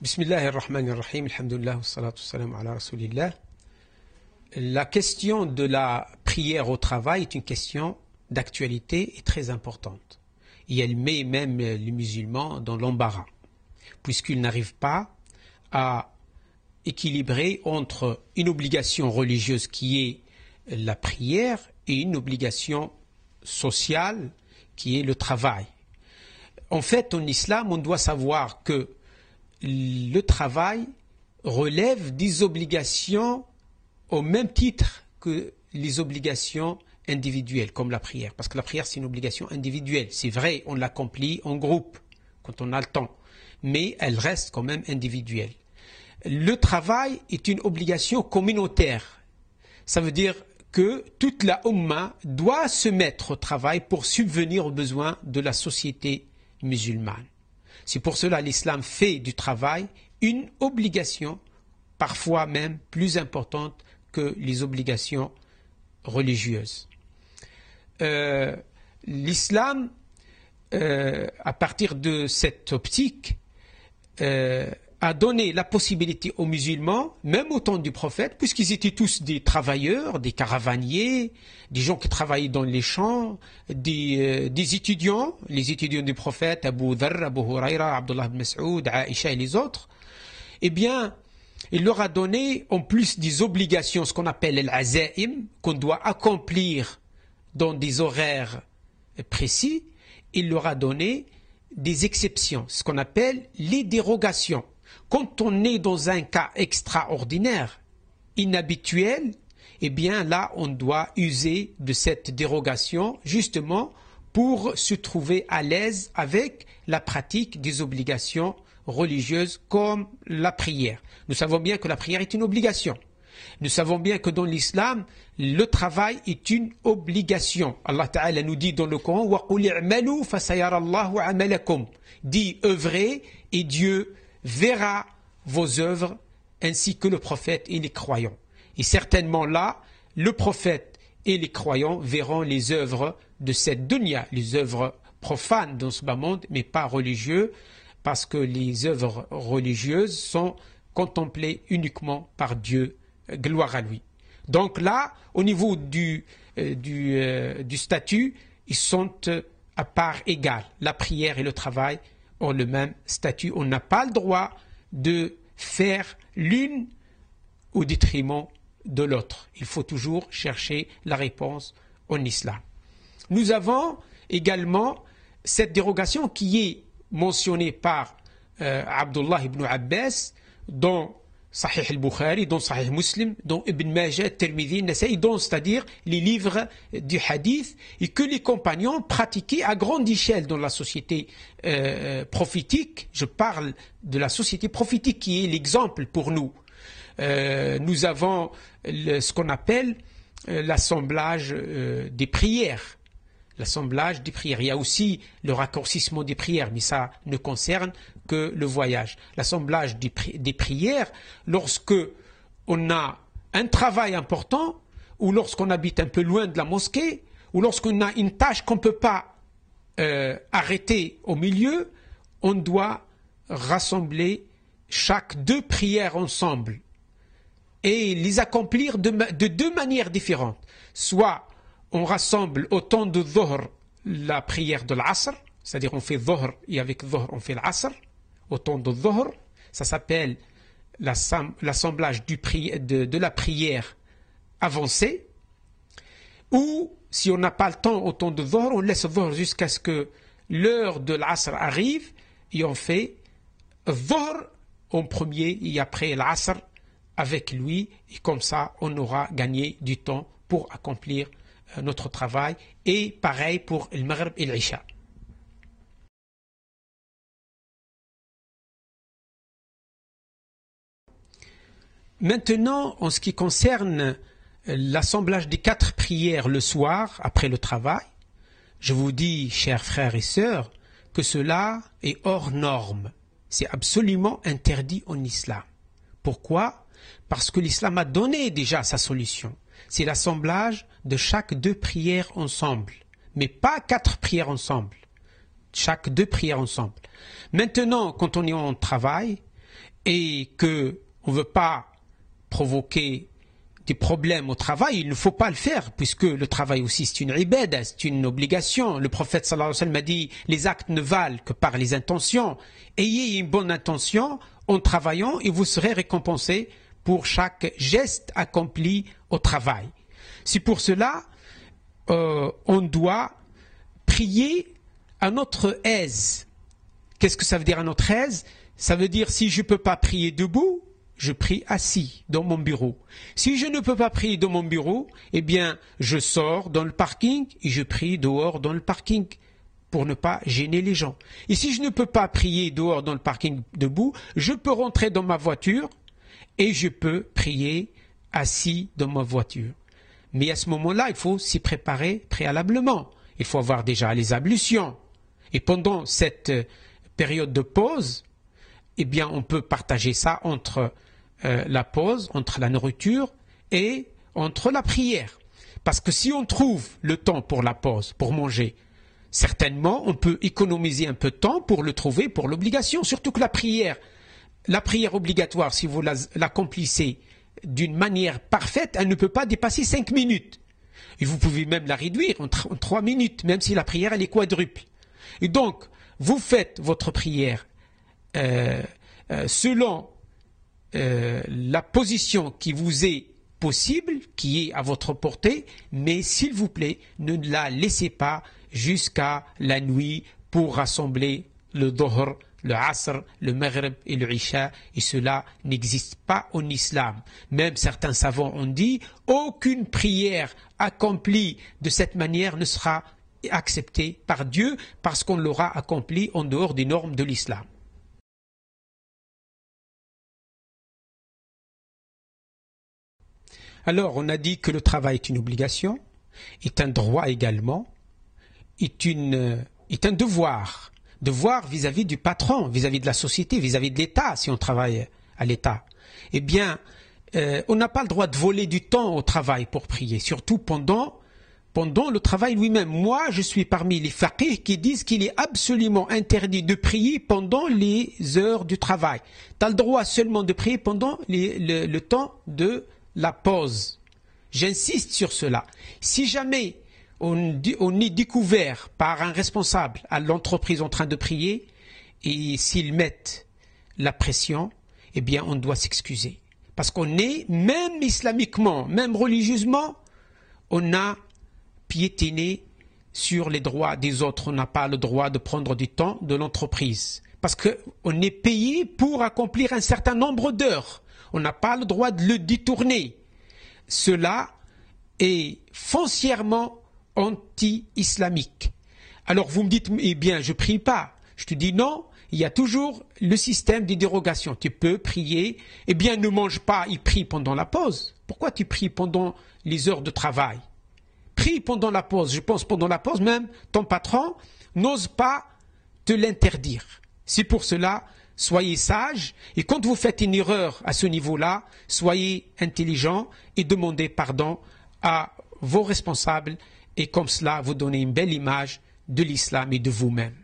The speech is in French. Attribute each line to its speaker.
Speaker 1: Bismillahirrahmanirrahim, alhamdulillah, wassalatu wassalamu ala rasulillah. La question de la prière au travail est une question d'actualité et très importante. Et elle met même les musulmans dans l'embarras, puisqu'ils n'arrivent pas à équilibrer entre une obligation religieuse qui est la prière et une obligation sociale qui est le travail. En fait, en islam, on doit savoir que le travail relève des obligations au même titre que les obligations individuelles, comme la prière. Parce que la prière, c'est une obligation individuelle. C'est vrai, on l'accomplit en groupe, quand on a le temps. Mais elle reste quand même individuelle. Le travail est une obligation communautaire. Ça veut dire que toute la Ummah doit se mettre au travail pour subvenir aux besoins de la société musulmane. C'est pour cela que l'islam fait du travail une obligation, parfois même plus importante que les obligations religieuses. L'islam, à partir de cette optique, a donné la possibilité aux musulmans, même au temps du prophète, puisqu'ils étaient tous des travailleurs, des caravaniers, des gens qui travaillaient dans les champs, des étudiants, les étudiants du prophète, Abu Dharr, Abu Huraira, Abdullah ibn Mas'ud, Aïcha et les autres, eh bien, il leur a donné, en plus des obligations, ce qu'on appelle l'aza'im, qu'on doit accomplir dans des horaires précis, il leur a donné des exceptions, ce qu'on appelle les dérogations. Quand on est dans un cas extraordinaire, inhabituel, eh bien là, on doit user de cette dérogation justement pour se trouver à l'aise avec la pratique des obligations religieuses comme la prière. Nous savons bien que la prière est une obligation. Nous savons bien que dans l'islam, le travail est une obligation. Allah Ta'ala nous dit dans le Coran وَقُلِ اعْمَلُوا فَسَيَرَ اللَّهُ عَمَلَكُمْ. Dit œuvrez et Dieu verra vos œuvres ainsi que le prophète et les croyants. Et certainement là, le prophète et les croyants verront les œuvres de cette dunya, les œuvres profanes dans ce bas monde, mais pas religieuses, parce que les œuvres religieuses sont contemplées uniquement par Dieu, gloire à lui. Donc là, au niveau du statut, ils sont à part égale. La prière et le travail ont le même statut. On n'a pas le droit de faire l'une au détriment de l'autre. Il faut toujours chercher la réponse en islam. Nous avons également cette dérogation qui est mentionnée par Abdullah ibn Abbas dans Sahih al-Bukhari, dans Sahih Muslim, dans Ibn Majah, Tirmidhi, Nasa'i, c'est-à-dire les livres du hadith, et que les compagnons pratiquaient à grande échelle dans la société prophétique. Je parle de la société prophétique qui est l'exemple pour nous. Nous avons ce qu'on appelle l'assemblage des prières. L'assemblage des prières. Il y a aussi le raccourcissement des prières, mais ça ne concerne que le voyage. L'assemblage des prières, lorsque on a un travail important, ou lorsqu'on habite un peu loin de la mosquée, ou lorsqu'on a une tâche qu'on ne peut pas arrêter au milieu, on doit rassembler chaque deux prières ensemble et les accomplir de deux manières différentes. Soit on rassemble au temps de Dhuhr la prière de l'Asr, c'est-à-dire on fait Dhuhr et avec Dhuhr on fait l'Asr, au temps de Dhuhr, ça s'appelle l'assemblage de la prière avancée, ou si on n'a pas le temps au temps de Dhuhr, on laisse Dhuhr jusqu'à ce que l'heure de l'Asr arrive et on fait Dhuhr en premier et après l'Asr avec lui, et comme ça on aura gagné du temps pour accomplir notre travail, et pareil pour le Maghrib et l'Isha. Maintenant, en ce qui concerne l'assemblage des 4 prières le soir après le travail, je vous dis, chers frères et sœurs, que cela est hors norme. C'est absolument interdit en islam. Pourquoi? Parce que l'islam a donné déjà sa solution. C'est l'assemblage de chaque 2 prières ensemble, mais pas 4 prières ensemble. Chaque 2 prières ensemble. Maintenant, quand on est en travail, et qu'on ne veut pas provoquer des problèmes au travail, il ne faut pas le faire, puisque le travail aussi c'est une ibada, c'est une obligation. Le prophète sallallahu alayhi wa sallam a dit, les actes ne valent que par les intentions. Ayez une bonne intention en travaillant et vous serez récompensé pour chaque geste accompli au travail. C'est pour cela on doit prier à notre aise. Qu'est-ce que ça veut dire à notre aise? Ça veut dire si je ne peux pas prier debout, je prie assis dans mon bureau. Si je ne peux pas prier dans mon bureau, eh bien, je sors dans le parking et je prie dehors dans le parking pour ne pas gêner les gens. Et si je ne peux pas prier dehors dans le parking debout, je peux rentrer dans ma voiture et je peux prier assis dans ma voiture. Mais à ce moment-là, il faut s'y préparer préalablement. Il faut avoir déjà les ablutions. Et pendant cette période de pause, eh bien, on peut partager ça entre la pause, entre la nourriture et entre la prière. Parce que si on trouve le temps pour la pause, pour manger, certainement on peut économiser un peu de temps pour le trouver pour l'obligation. Surtout que la prière obligatoire, si vous l'accomplissez d'une manière parfaite, elle ne peut pas dépasser 5 minutes. Et vous pouvez même la réduire en 3 minutes, même si la prière elle est quadruple. Et donc, vous faites votre prière selon la position qui vous est possible, qui est à votre portée, mais s'il vous plaît, ne la laissez pas jusqu'à la nuit pour rassembler le Dhuhr, le Asr, le Maghrib et le Isha, et cela n'existe pas en islam. Même certains savants ont dit, aucune prière accomplie de cette manière ne sera acceptée par Dieu parce qu'on l'aura accomplie en dehors des normes de l'islam. Alors, on a dit que le travail est une obligation, est un droit également, est un devoir. Devoir vis-à-vis du patron, vis-à-vis de la société, vis-à-vis de l'État, si on travaille à l'État. Eh bien, on n'a pas le droit de voler du temps au travail pour prier, surtout pendant le travail lui-même. Moi, je suis parmi les faqih qui disent qu'il est absolument interdit de prier pendant les heures du travail. Tu as le droit seulement de prier pendant le temps de la pause. J'insiste sur cela. Si jamais on est découvert par un responsable à l'entreprise en train de prier, et s'ils mettent la pression, eh bien on doit s'excuser. Parce qu'on est, même islamiquement, même religieusement, on a piétiné sur les droits des autres. On n'a pas le droit de prendre du temps de l'entreprise. Parce qu'on est payé pour accomplir un certain nombre d'heures. On n'a pas le droit de le détourner. Cela est foncièrement anti-islamique. Alors vous me dites, eh bien, je prie pas. Je te dis non, il y a toujours le système des dérogations. Tu peux prier, eh bien, ne mange pas et prie pendant la pause. Pourquoi tu pries pendant les heures de travail? Prie pendant la pause. Je pense pendant la pause, même ton patron n'ose pas te l'interdire. C'est pour cela, soyez sages, et quand vous faites une erreur à ce niveau-là, soyez intelligents et demandez pardon à vos responsables, et comme cela, vous donnez une belle image de l'islam et de vous-même.